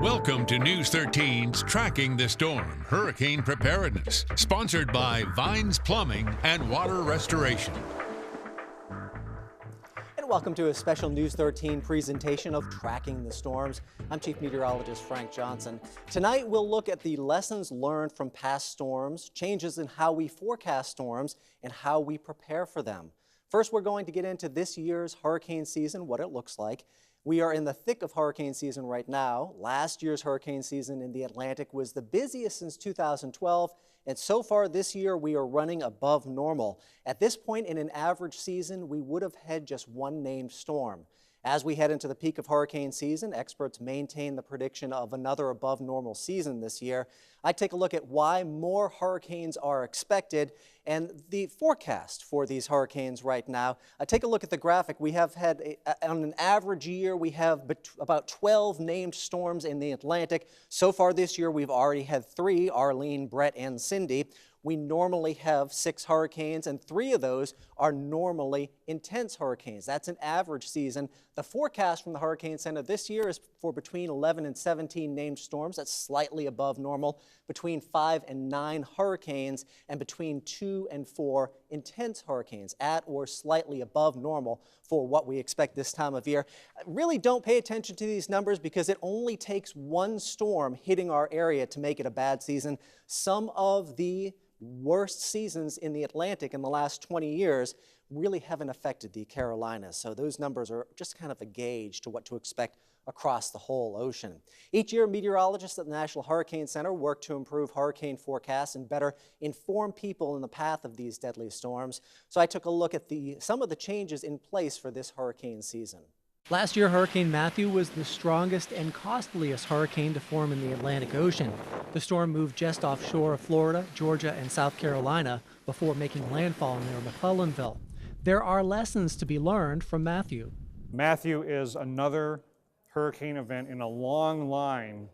Welcome to News 13's Tracking the Storm Hurricane Preparedness, sponsored by Vines Plumbing and Water Restoration. And welcome to a special News 13 presentation of Tracking the Storms. I'm Chief Meteorologist Frank Johnson. Tonight we'll look at the lessons learned from past storms, changes in how we forecast storms, and how we prepare for them. First, we're going to get into this year's hurricane season, what it looks like. We are in the thick of hurricane season right now. Last year's hurricane season in the Atlantic was the busiest since 2012, and so far this year we are running above normal. At this point in an average season, we would have had just one named storm. As we head into the peak of hurricane season, experts maintain the prediction of another above normal season this year. I take a look at why more hurricanes are expected and the forecast for these hurricanes right now. I take a look at the graphic. We have had, on an average year, we have about 12 named storms in the Atlantic. So far this year, we've already had 3, Arlene, Brett, and Cindy. We normally have 6 hurricanes, and 3 of those are normally intense hurricanes. That's an average season. The forecast from the Hurricane Center this year is for between 11 and 17 named storms. That's slightly above normal. Between 5 and 9 hurricanes, and between 2 and 4 intense hurricanes, at or slightly above normal for what we expect this time of year. Really don't pay attention to these numbers because it only takes one storm hitting our area to make it a bad season. Some of the worst seasons in the Atlantic in the last 20 years really haven't affected the Carolinas. So those numbers are just kind of a gauge to what to expect across the whole ocean. Each year, meteorologists at the National Hurricane Center work to improve hurricane forecasts and better inform people in the path of these deadly storms. So I took a look at some of the changes in place for this hurricane season. Last year, Hurricane Matthew was the strongest and costliest hurricane to form in the Atlantic Ocean. The storm moved just offshore of Florida, Georgia, and South Carolina before making landfall near McClellanville. There are lessons to be learned from Matthew. Matthew is another hurricane event in a long line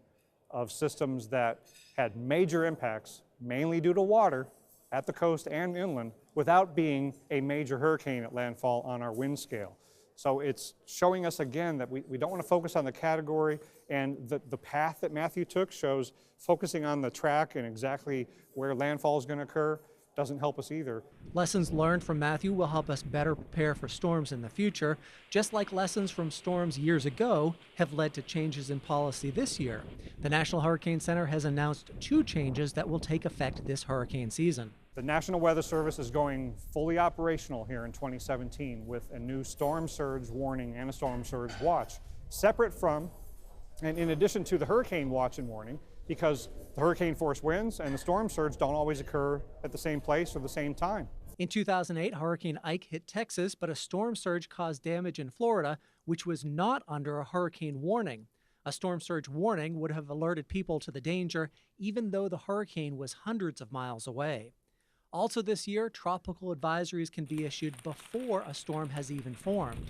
of systems that had major impacts, mainly due to water at the coast and inland, without being a major hurricane at landfall on our wind scale. So it's showing us again that we don't want to focus on the category, and the path that Matthew took shows focusing on the track and exactly where landfall is going to occur doesn't help us either. Lessons learned from Matthew will help us better prepare for storms in the future, just like lessons from storms years ago have led to changes in policy this year. The National Hurricane Center has announced 2 changes that will take effect this hurricane season. The National Weather Service is going fully operational here in 2017 with a new storm surge warning and a storm surge watch, separate from and in addition to the hurricane watch and warning, because the hurricane force winds and the storm surge don't always occur at the same place or the same time. In 2008, Hurricane Ike hit Texas, but a storm surge caused damage in Florida, which was not under a hurricane warning. A storm surge warning would have alerted people to the danger, even though the hurricane was hundreds of miles away. Also this year, tropical advisories can be issued before a storm has even formed.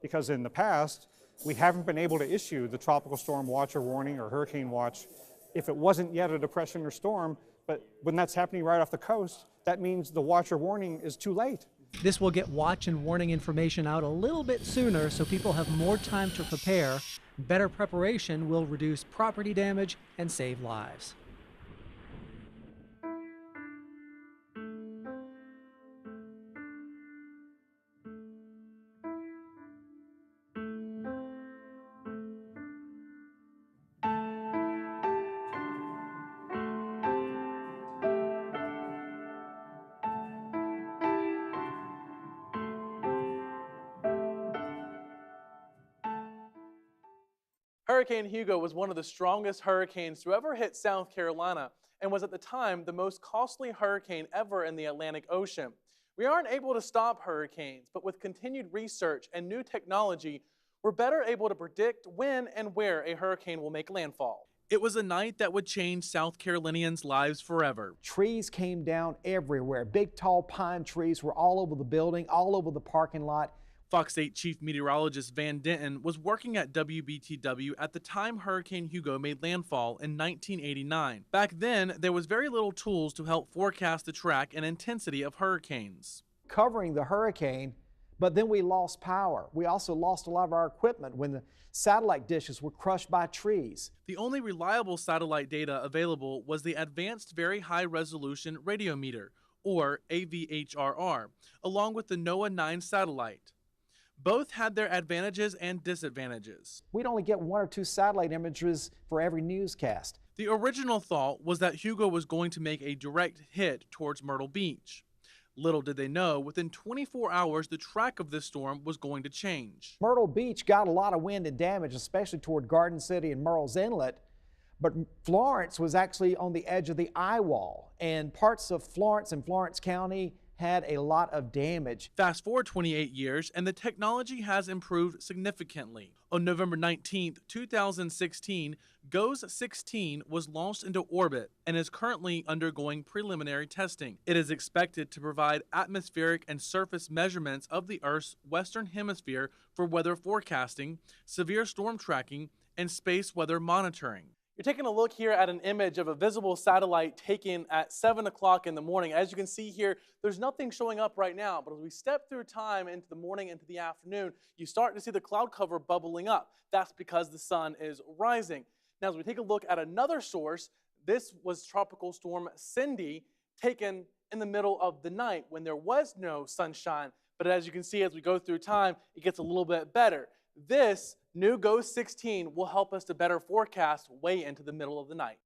Because in the past, we haven't been able to issue the tropical storm watch or warning or hurricane watch if it wasn't yet a depression or storm, but when that's happening right off the coast, that means the watch or warning is too late. This will get watch and warning information out a little bit sooner so people have more time to prepare. Better preparation will reduce property damage and save lives. Hurricane Hugo was one of the strongest hurricanes to ever hit South Carolina and was at the time the most costly hurricane ever in the Atlantic Ocean. We aren't able to stop hurricanes, but with continued research and new technology, we're better able to predict when and where a hurricane will make landfall. It was a night that would change South Carolinians' lives forever. Trees came down everywhere. Big, tall pine trees were all over the building, all over the parking lot. Fox 8 Chief Meteorologist Van Denton was working at WBTW at the time Hurricane Hugo made landfall in 1989. Back then, there was very little tools to help forecast the track and intensity of hurricanes. Covering the hurricane But then we lost power. We also lost a lot of our equipment when the satellite dishes were crushed by trees. The only reliable satellite data available was the Advanced Very High Resolution Radiometer, or AVHRR, along with the NOAA 9 satellite. Both had their advantages and disadvantages. We'd only get 1 or 2 satellite images for every newscast. The original thought was that Hugo was going to make a direct hit towards Myrtle Beach. Little did they know, within 24 hours, the track of this storm was going to change. Myrtle Beach got a lot of wind and damage, especially toward Garden City and Murrells Inlet, but Florence was actually on the edge of the eye wall, and parts of Florence and Florence County had a lot of damage. Fast forward 28 years, and the technology has improved significantly. On November 19, 2016, GOES-16 was launched into orbit and is currently undergoing preliminary testing. It is expected to provide atmospheric and surface measurements of the Earth's western hemisphere for weather forecasting, severe storm tracking, and space weather monitoring. You're taking a look here at an image of a visible satellite taken at 7 o'clock in the morning. As you can see here, there's nothing showing up right now, but as we step through time into the morning, into the afternoon, you start to see the cloud cover bubbling up. That's because the sun is rising. Now, as we take a look at another source, this was Tropical Storm Cindy, taken in the middle of the night when there was no sunshine. But as you can see, as we go through time, it gets a little bit better. This new GOES-16 will help us to better forecast way into the middle of the night.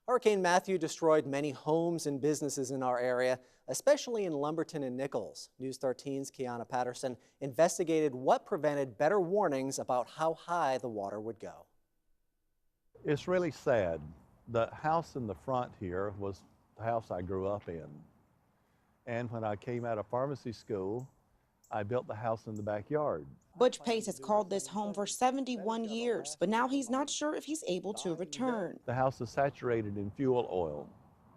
Hurricane Matthew destroyed many homes and businesses in our area, especially in Lumberton and Nichols. News 13's Kiana Patterson investigated what prevented better warnings about how high the water would go. It's really sad. The house in the front here was the house I grew up in. And when I came out of pharmacy school, I built the house in the backyard. Butch Pace has called this home for 71 years, but now he's not sure if he's able to return. The house is saturated in fuel oil.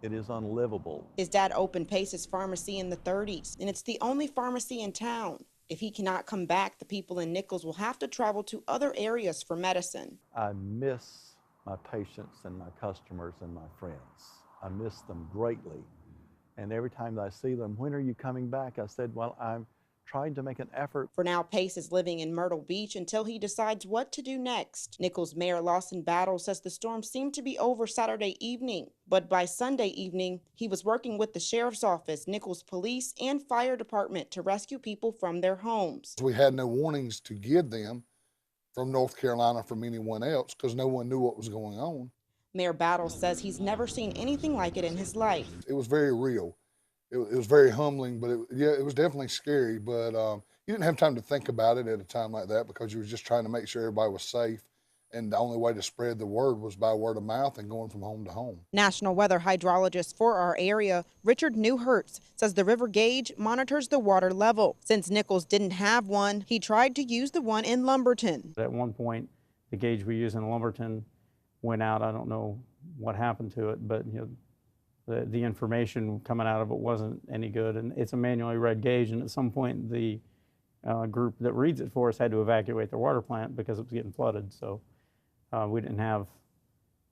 It is unlivable. His dad opened Pace's pharmacy in the 30s, and it's the only pharmacy in town. If he cannot come back, the people in Nichols will have to travel to other areas for medicine. I miss my patients and my customers and my friends. I miss them greatly. And every time that I see them, when are you coming back? I said, well, I'm trying to make an effort. For now, Pace is living in Myrtle Beach until he decides what to do next. Nichols Mayor Lawson Battle says the storm seemed to be over Saturday evening, but by Sunday evening, he was working with the Sheriff's Office, Nichols Police, and Fire Department to rescue people from their homes. We had no warnings to give them from North Carolina, from anyone else, because no one knew what was going on. Mayor Battle says he's never seen anything like it in his life. It was very real. It was very humbling, but it was definitely scary. But you didn't have time to think about it at a time like that because you were just trying to make sure everybody was safe. And the only way to spread the word was by word of mouth and going from home to home. National weather hydrologist for our area, Richard Newhertz, says the river gauge monitors the water level. Since Nichols didn't have one, he tried to use the one in Lumberton. At one point, the gauge we use in Lumberton went out. I don't know what happened to it, but the information coming out of it wasn't any good, and it's a manually read gauge, and at some point the group that reads it for us had to evacuate their water plant because it was getting flooded, so we didn't have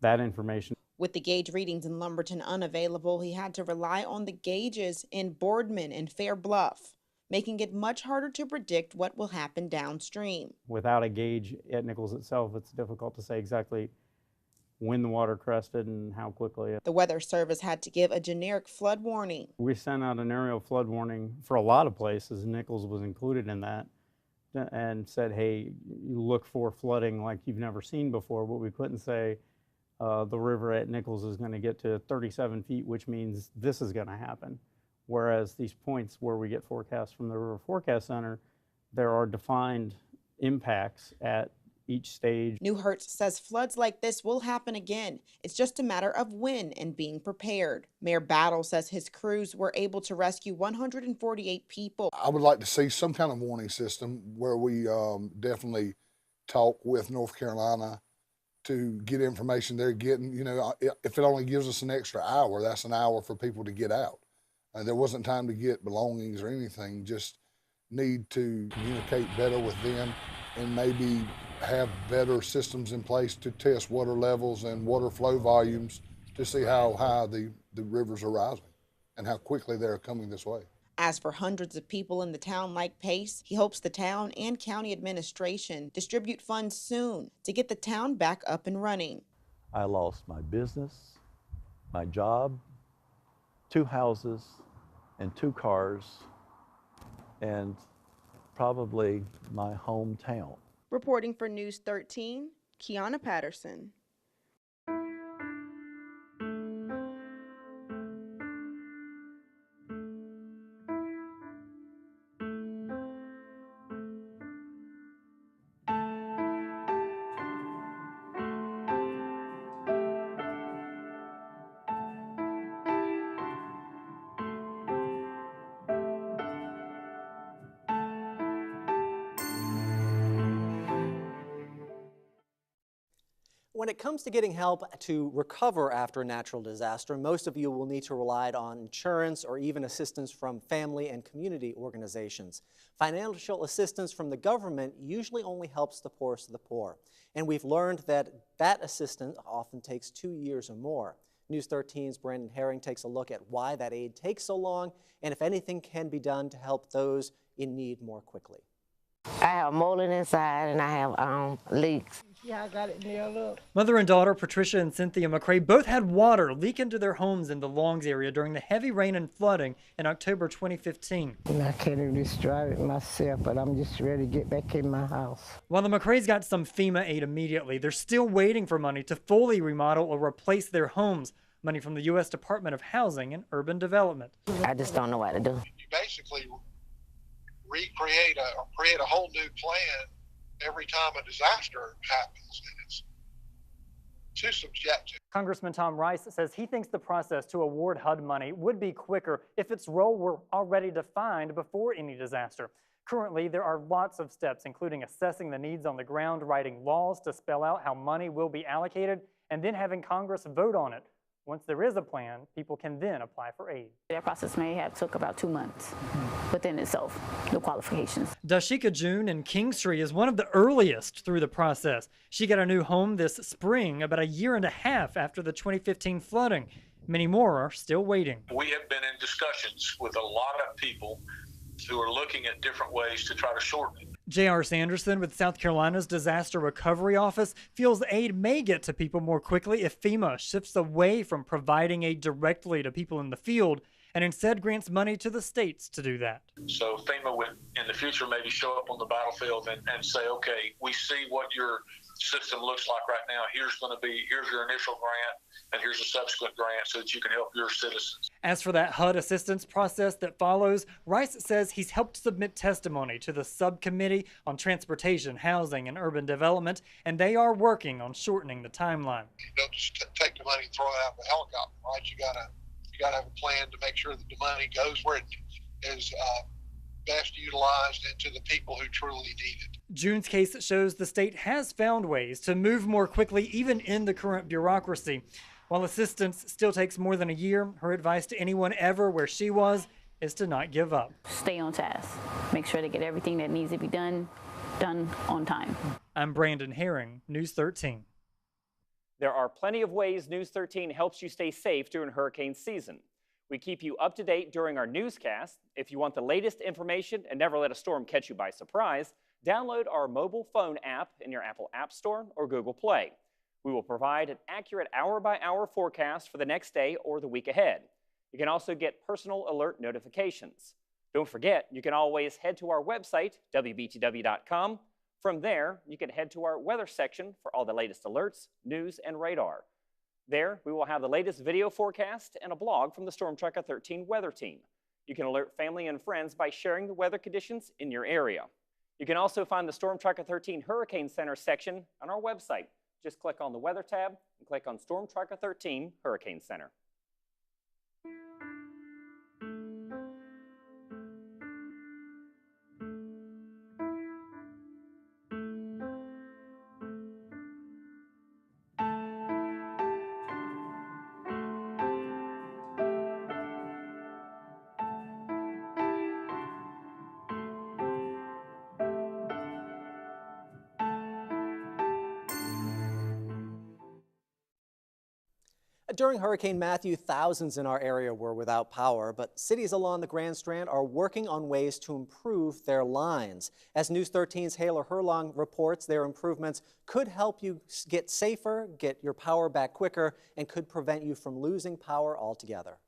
that information. With the gauge readings in Lumberton unavailable, he had to rely on the gauges in Boardman and Fair Bluff, making it much harder to predict what will happen downstream. Without a gauge at Nichols itself, it's difficult to say exactly when the water crested and how quickly. The Weather Service had to give a generic flood warning. We sent out an aerial flood warning for a lot of places. Nichols was included in that, and said, hey, you look for flooding like you've never seen before, but we couldn't say the river at Nichols is going to get to 37 feet, which means this is going to happen. Whereas these points where we get forecasts from the River Forecast Center, there are defined impacts at each stage. Newhertz says floods like this will happen again. It's just a matter of when and being prepared. Mayor Battle says his crews were able to rescue 148 people. I would like to see some kind of warning system where we definitely talk with North Carolina to get information they're getting. You know, if it only gives us an extra hour, that's an hour for people to get out. There wasn't time to get belongings or anything, just need to communicate better with them and maybe have better systems in place to test water levels and water flow volumes to see how high the rivers are rising and how quickly they're coming this way. As for hundreds of people in the town like Pace, he hopes the town and county administration distribute funds soon to get the town back up and running. I lost my business, my job, 2 houses, and 2 cars, and probably my hometown. Reporting for News 13, Kiana Patterson. When it comes to getting help to recover after a natural disaster, most of you will need to rely on insurance or even assistance from family and community organizations. Financial assistance from the government usually only helps the poorest of the poor, and we've learned that that assistance often takes 2 years or more. News 13's Brandon Herring takes a look at why that aid takes so long and if anything can be done to help those in need more quickly. I have molding inside and I have leaks. Yeah, I got it nailed up. Mother and daughter Patricia and Cynthia McCrae both had water leak into their homes in the Longs area during the heavy rain and flooding in October 2015. I can't even describe it myself, but I'm just ready to get back in my house. While the McCraes got some FEMA aid immediately, they're still waiting for money to fully remodel or replace their homes. Money from the U.S. Department of Housing and Urban Development. I just don't know what to do. You basically create a whole new plan every time a disaster happens, and it's too subjective. Congressman Tom Rice says he thinks the process to award HUD money would be quicker if its role were already defined before any disaster. Currently, there are lots of steps, including assessing the needs on the ground, writing laws to spell out how money will be allocated, and then having Congress vote on it. Once there is a plan, people can then apply for aid. That process may have took about 2 months within itself, the qualifications. Dashika June in Kingstree is one of the earliest through the process. She got a new home this spring, about a year and a half after the 2015 flooding. Many more are still waiting. We have been in discussions with a lot of people who are looking at different ways to try to shorten it. J.R. Sanderson with South Carolina's Disaster Recovery Office feels aid may get to people more quickly if FEMA shifts away from providing aid directly to people in the field and instead grants money to the states to do that. So FEMA would, in the future, maybe show up on the battlefield and say, okay, we see what your system looks like right now. Here's your initial grant, and here's a subsequent grant so that you can help your citizens. As for that HUD assistance process that follows, Rice says he's helped submit testimony to the Subcommittee on Transportation, Housing, and Urban Development, and they are working on shortening the timeline. You don't just take the money and throw it out of the helicopter, right? You gotta have a plan to make sure that the money goes where it is best utilized and to the people who truly need it. June's case shows the state has found ways to move more quickly, even in the current bureaucracy. While assistance still takes more than a year, her advice to anyone ever where she was is to not give up. Stay on task. Make sure to get everything that needs to be done on time. I'm Brandon Herring, News 13. There are plenty of ways News 13 helps you stay safe during hurricane season. We keep you up to date during our newscast. If you want the latest information and never let a storm catch you by surprise, download our mobile phone app in your Apple App Store or Google Play. We will provide an accurate hour-by-hour forecast for the next day or the week ahead. You can also get personal alert notifications. Don't forget, you can always head to our website, WBTW.com. From there, you can head to our weather section for all the latest alerts, news, and radar. There, we will have the latest video forecast and a blog from the Storm Tracker 13 weather team. You can alert family and friends by sharing the weather conditions in your area. You can also find the Storm Tracker 13 Hurricane Center section on our website. Just click on the Weather tab and click on Storm Tracker 13 Hurricane Center. During Hurricane Matthew, thousands in our area were without power, but cities along the Grand Strand are working on ways to improve their lines. As News 13's Taylor Herlong reports, their improvements could help you get safer, get your power back quicker, and could prevent you from losing power altogether.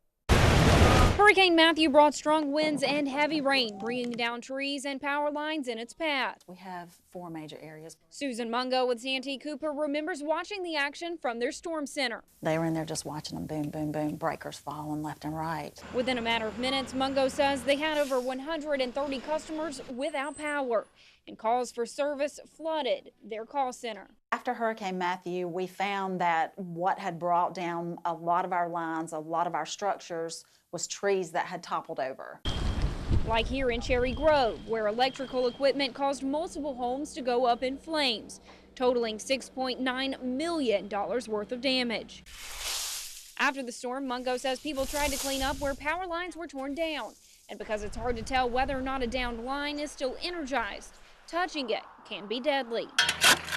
Hurricane Matthew brought strong winds and heavy rain, bringing down trees and power lines in its path. We have 4 major areas. Susan Mungo with Santee Cooper remembers watching the action from their storm center. They were in there just watching them boom, boom, boom, breakers falling left and right. Within a matter of minutes, Mungo says they had over 130 customers without power, and calls for service flooded their call center. After Hurricane Matthew, we found that what had brought down a lot of our lines, a lot of our structures, was trees that had toppled over. Like here in Cherry Grove, where electrical equipment caused multiple homes to go up in flames, totaling $6.9 million worth of damage. After the storm, Mungo says people tried to clean up where power lines were torn down. And because it's hard to tell whether or not a downed line is still energized, touching it can be deadly.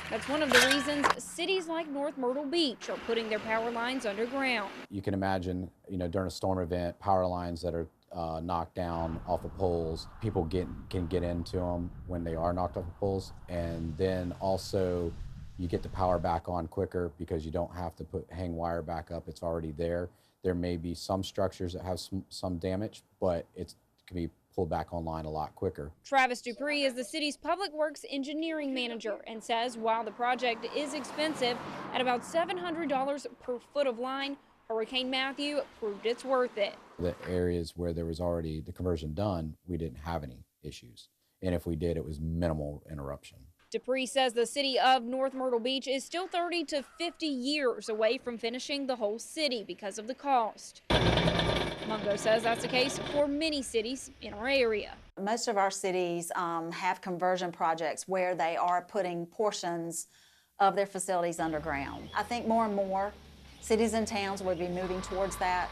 That's one of the reasons cities like North Myrtle Beach are putting their power lines underground. You can imagine, during a storm event, power lines that are knocked down off of poles, people can get into them when they are knocked off of poles, and then also you get the power back on quicker because you don't have to hang wire back up. It's already there. There may be some structures that have some damage, but it can be pulled back online a lot quicker. Travis Dupree is the city's public works engineering manager and says while the project is expensive at about $700 per foot of line, Hurricane Matthew proved it's worth it. The areas where there was already the conversion done, we didn't have any issues. And if we did, it was minimal interruption. Dupree says the city of North Myrtle Beach is still 30 to 50 years away from finishing the whole city because of the cost. Mungo says that's the case for many cities in our area. Most of our cities have conversion projects where they are putting portions of their facilities underground. I think more and more cities and towns would be moving towards that.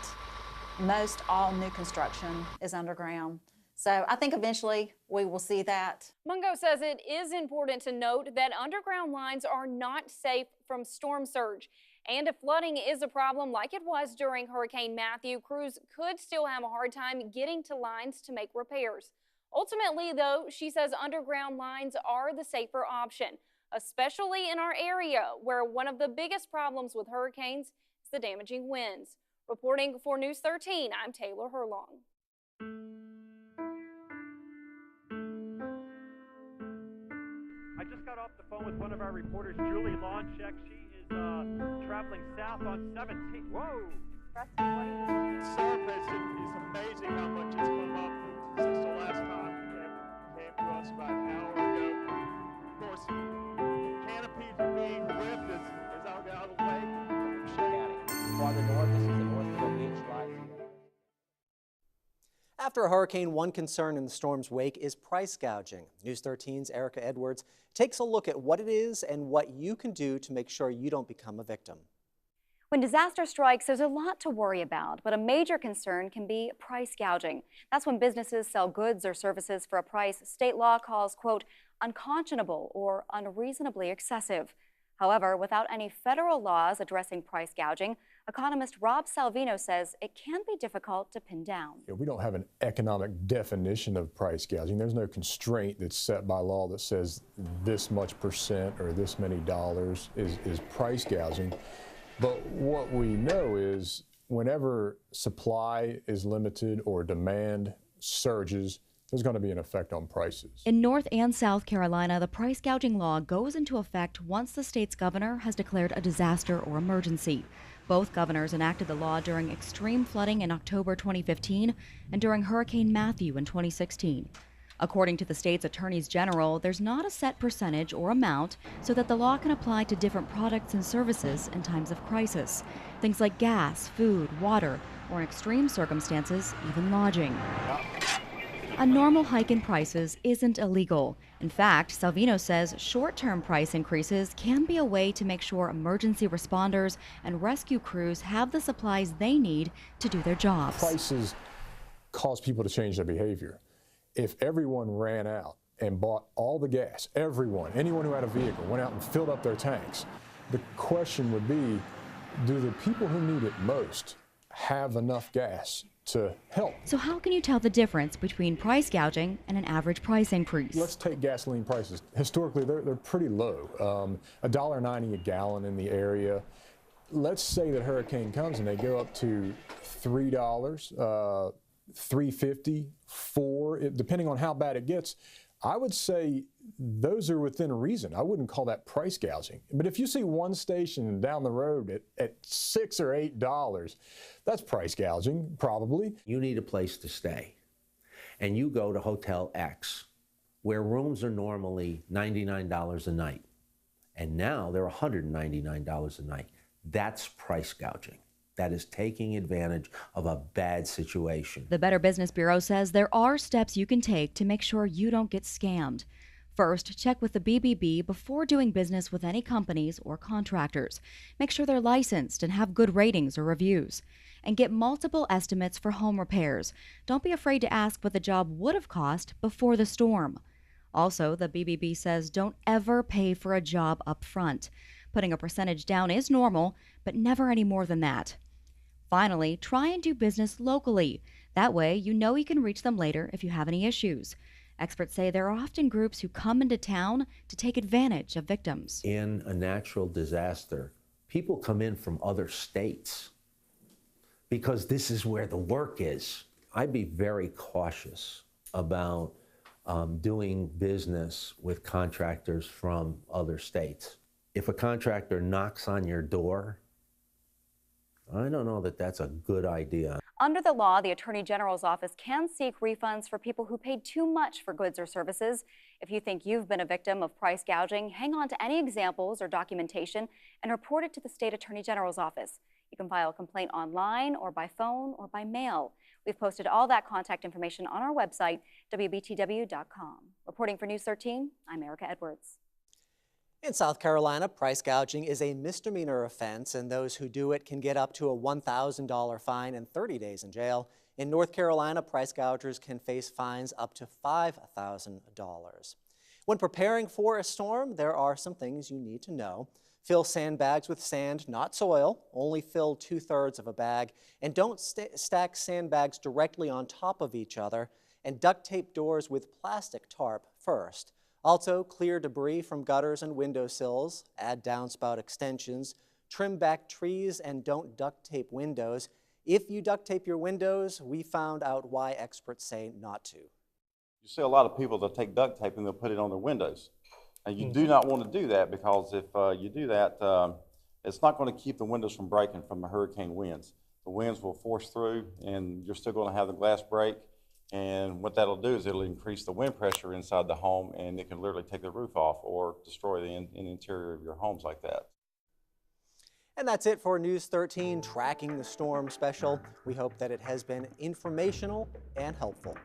Most all new construction is underground. So I think eventually we will see that. Mungo says it is important to note that underground lines are not safe from storm surge. And if flooding is a problem like it was during Hurricane Matthew, crews could still have a hard time getting to lines to make repairs. Ultimately, though, she says underground lines are the safer option, especially in our area where one of the biggest problems with hurricanes is the damaging winds. Reporting for News 13, I'm Taylor Herlong. I just got off the phone with one of our reporters, Julie Lawncheck. She is traveling south on 17. Whoa! The surface is amazing how much it's come up since the last time it came to us about an hour ago. Of course, canopies are being ripped as out of the way. Farther north, this is the North Myrtle Beach line. After a hurricane, one concern in the storm's wake is price gouging. News 13's Erica Edwards takes a look at what it is and what you can do to make sure you don't become a victim. When disaster strikes, there's a lot to worry about, but a major concern can be price gouging. That's when businesses sell goods or services for a price state law calls, quote, unconscionable or unreasonably excessive. However, without any federal laws addressing price gouging, economist Rob Salvino says it can be difficult to pin down. We don't have an economic definition of price gouging. There's no constraint that's set by law that says this much percent or this many dollars is price gouging. But what we know is whenever supply is limited or demand surges, there's going to be an effect on prices. In North and South Carolina, the price gouging law goes into effect once the state's governor has declared a disaster or emergency. Both governors enacted the law during extreme flooding in October 2015 and during Hurricane Matthew in 2016. According to the state's attorneys general, there's not a set percentage or amount so that the law can apply to different products and services in times of crisis. Things like gas, food, water, or in extreme circumstances, even lodging. A normal hike in prices isn't illegal. In fact, Salvino says short-term price increases can be a way to make sure emergency responders and rescue crews have the supplies they need to do their jobs. Prices cause people to change their behavior. If everyone ran out and bought all the gas, anyone who had a vehicle went out and filled up their tanks, the question would be, do the people who need it most have enough gas to help? So how can you tell the difference between price gouging and an average price increase? Let's take gasoline prices. Historically, they're pretty low, $1.90 a gallon in the area. Let's say that hurricane comes and they go up to $3, $3.50, $4, depending on how bad it gets. I would say those are within reason. I wouldn't call that price gouging. But if you see one station down the road at $6 or $8, that's price gouging, probably. You need a place to stay. And you go to Hotel X, where rooms are normally $99 a night. And now they're $199 a night. That's price gouging. That is taking advantage of a bad situation. The Better Business Bureau says there are steps you can take to make sure you don't get scammed. First, check with the BBB before doing business with any companies or contractors. Make sure they're licensed and have good ratings or reviews. And get multiple estimates for home repairs. Don't be afraid to ask what the job would have cost before the storm. Also, the BBB says don't ever pay for a job up front. Putting a percentage down is normal, but never any more than that. Finally, try and do business locally. That way, you know you can reach them later if you have any issues. Experts say there are often groups who come into town to take advantage of victims. In a natural disaster, people come in from other states because this is where the work is. I'd be very cautious about doing business with contractors from other states. If a contractor knocks on your door, I don't know that that's a good idea. Under the law, the Attorney General's office can seek refunds for people who paid too much for goods or services. If you think you've been a victim of price gouging, hang on to any examples or documentation and report it to the State Attorney General's office. You can file a complaint online or by phone or by mail. We've posted all that contact information on our website, WBTW.com. Reporting for News 13, I'm Erica Edwards. In South Carolina, price gouging is a misdemeanor offense, and those who do it can get up to a $1,000 fine and 30 days in jail. In North Carolina, price gougers can face fines up to $5,000. When preparing for a storm, there are some things you need to know. Fill sandbags with sand, not soil. Only fill 2/3 of a bag. And don't stack sandbags directly on top of each other. And duct tape doors with plastic tarp first. Also, clear debris from gutters and windowsills, add downspout extensions, trim back trees, and don't duct tape windows. If you duct tape your windows, we found out why experts say not to. You see a lot of people that take duct tape and they'll put it on their windows. And you do not want to do that, because if you do that, it's not going to keep the windows from breaking from the hurricane winds. The winds will force through and you're still going to have the glass break. And what that'll do is it'll increase the wind pressure inside the home, and it can literally take the roof off or destroy the interior of your homes like that. And that's it for News 13 Tracking the Storm special. We hope that it has been informational and helpful.